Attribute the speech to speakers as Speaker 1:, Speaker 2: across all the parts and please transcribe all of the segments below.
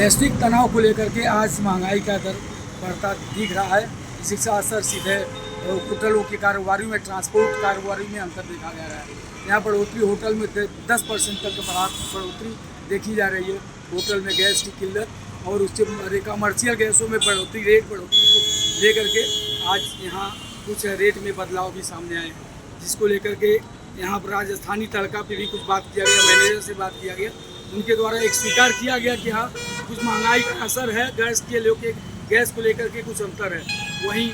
Speaker 1: वैश्विक तनाव को लेकर के आज महंगाई का दर बढ़ता दिख रहा है। इसी का असर सीधे होटलों के कारोबारियों में, ट्रांसपोर्ट कारोबारी में अंतर देखा जा रहा है। यहाँ बढ़ोतरी होटल में 10% तक बढ़ोतरी देखी जा रही है। होटल में गैस की किल्लत और उससे कमर्शियल गैसों में बढ़ोतरी को लेकर के आज यहाँ कुछ रेट में बदलाव भी सामने आए हैं, जिसको लेकर के यहाँ पर राजस्थानी तड़का पे भी कुछ बात किया गया, मैनेजर से बात किया गया। उनके द्वारा एक स्वीकार किया गया कि हाँ कुछ महंगाई का असर है, गैस को लेकर के कुछ अंतर है। वहीं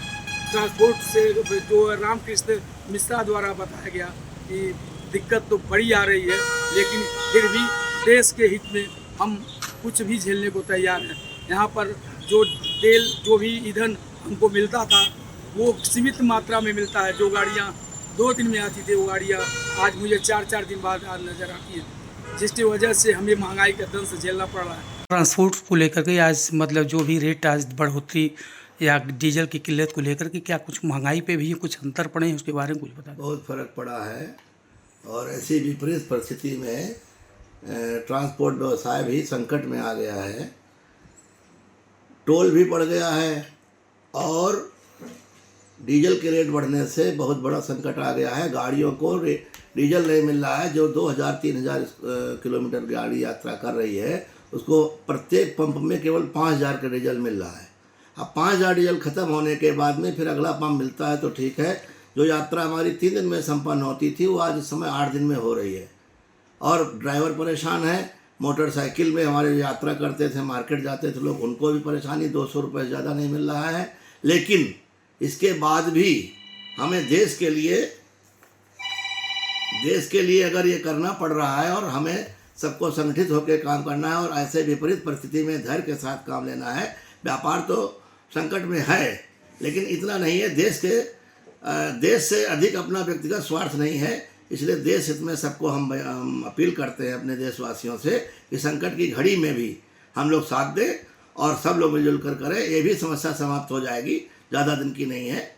Speaker 1: ट्रांसपोर्ट से जो रामकृष्ण मिश्रा द्वारा बताया गया कि दिक्कत तो बड़ी आ रही है, लेकिन फिर भी देश के हित में हम कुछ भी झेलने को तैयार हैं। यहाँ पर जो तेल, जो भी ईंधन हमको मिलता था वो सीमित मात्रा में मिलता है। जो गाड़ियाँ 2 दिन में आती थी वो गाड़ियाँ आज मुझे 4 दिन बाद नज़र आती हैं, जिसकी वजह से हमें महंगाई का दंश झेलना पड़ रहा है।
Speaker 2: ट्रांसपोर्ट को लेकर के आज मतलब जो भी रेट आज बढ़ोतरी या डीजल की किल्लत को लेकर के क्या कुछ महंगाई पे भी कुछ अंतर पड़े हैं, उसके बारे में कुछ बता दें।
Speaker 3: बहुत फ़र्क पड़ा है और ऐसी विपरीत परिस्थिति में ट्रांसपोर्ट व्यवसाय भी संकट में आ गया है। टोल भी बढ़ गया है और डीजल के रेट बढ़ने से बहुत बड़ा संकट आ गया है। गाड़ियों को डीजल नहीं मिल रहा है। जो 2000-3000 किलोमीटर गाड़ी यात्रा कर रही है उसको प्रत्येक पंप में केवल 5000 का डीजल मिल रहा है। अब 5000 डीजल ख़त्म होने के बाद में फिर अगला पंप मिलता है तो ठीक है। जो यात्रा हमारी 3 दिन में संपन्न होती थी वो आज इस समय 8 दिन में हो रही है और ड्राइवर परेशान है। मोटरसाइकिल में हमारे यात्रा करते थे, मार्केट जाते थे लोग, उनको भी परेशानी, 200 रुपये से ज़्यादा नहीं मिल रहा है। लेकिन इसके बाद भी हमें देश के लिए अगर ये करना पड़ रहा है और हमें सबको संगठित होकर काम करना है और ऐसे विपरीत परिस्थिति में धैर्य के साथ काम लेना है। व्यापार तो संकट में है लेकिन इतना नहीं है। देश से अधिक अपना व्यक्तिगत स्वार्थ नहीं है। इसलिए देश हित में सबको हम अपील करते हैं अपने देशवासियों से कि संकट की घड़ी में भी हम लोग साथ दें और सब लोग मिलजुल कर करें। ये भी समस्या समाप्त हो जाएगी, ज़्यादा दिन की नहीं है।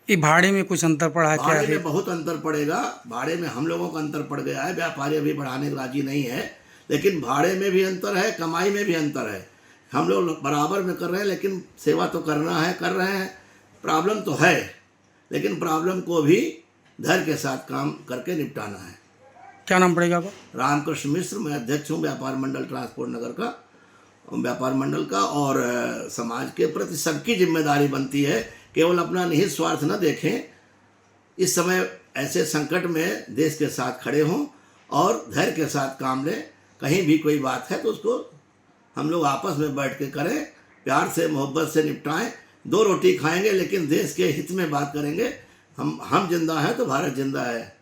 Speaker 2: ये भाड़े में कुछ अंतर पड़ा है क्या?
Speaker 3: भाड़े में बहुत अंतर पड़ेगा। भाड़े में हम लोगों का अंतर पड़ गया है। व्यापारी अभी बढ़ाने को राजी नहीं है, लेकिन भाड़े में भी अंतर है, कमाई में भी अंतर है। हम लोग बराबर में कर रहे हैं लेकिन सेवा तो करना है, कर रहे हैं। प्रॉब्लम तो है लेकिन प्रॉब्लम को भी धैर्य के साथ काम करके निपटाना है।
Speaker 2: क्या नाम पड़ेगा आपका?
Speaker 3: रामकृष्ण मिश्र, मैं अध्यक्ष हूँ व्यापार मंडल ट्रांसपोर्ट नगर का, व्यापार मंडल का। और समाज के प्रति सबकी जिम्मेदारी बनती है, केवल अपना निहित स्वार्थ न देखें। इस समय ऐसे संकट में देश के साथ खड़े हों और धैर्य के साथ काम लें। कहीं भी कोई बात है तो उसको हम लोग आपस में बैठ के करें, प्यार से मोहब्बत से निपटाएं। 2 रोटी खाएंगे लेकिन देश के हित में बात करेंगे। हम जिंदा हैं तो भारत जिंदा है।